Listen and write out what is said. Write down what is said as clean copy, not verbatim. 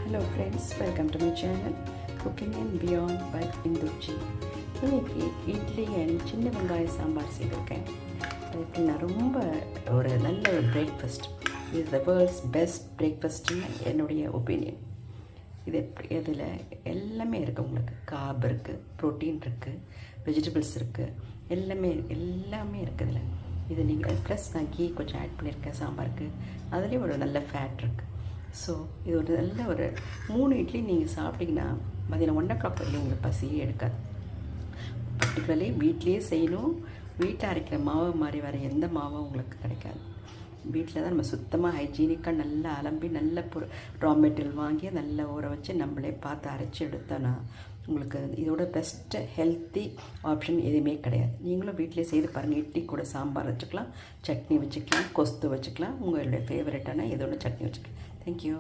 Hello friends, welcome to my channel Cooking and Beyond by Induji. இன்னைக்கு idli and சின்ன வெங்காய சாம்பார் செய்திருக்கேன். அது எப்படின்னா ரொம்ப ஒரு நல்ல ஒரு breakfast. Is the world's best பிரேக்ஃபாஸ்ட்னு என்னுடைய ஒப்பீனியன். இது இதில் எல்லாமே இருக்குது. உங்களுக்கு கார்ப் இருக்குது, ப்ரோட்டீன் இருக்குது, வெஜிடபிள்ஸ் இருக்குது, எல்லாமே இருக்குது இதில். இது நீங்கள் ப்ளஸ் நான் கீ கொஞ்சம் ஆட் பண்ணியிருக்கேன் சாம்பாருக்கு. அதுலேயும் ஒரு நல்ல ஃபேட் இருக்குது. ஸோ இது ஒரு நல்ல ஒரு 3 இட்லி நீங்கள் சாப்பிட்டிங்கன்னா மதியானம் 1 o'clock வரையும் உங்களுக்கு பசியே எடுக்காது. பர்டிகுலர்லி வீட்லேயே செய்யணும். வீட்டில் அரைக்கிற மாவு மாதிரி வர எந்த மாவும் உங்களுக்கு கிடைக்காது. வீட்டில் தான் நம்ம சுத்தமாக ஹைஜீனிக்காக நல்லா அலம்பி நல்ல ரா மெட்டீரியல் வாங்கி நல்லா ஊற வச்சு நம்மளே பார்த்து அரைச்சி எடுத்தோன்னா உங்களுக்கு இதோட பெஸ்ட்டு ஹெல்த்தி ஆப்ஷன் எதுவுமே கிடையாது. நீங்களும் வீட்டிலே செய்து பாருங்கள். இட்லி கூட சாம்பார் வச்சுக்கலாம், சட்னி வச்சுக்கலாம், கொஸ்து வச்சுக்கலாம், உங்களுடைய ஃபேவரட்டான இதோட சட்னி வச்சுக்கலாம். தேங்க்யூ.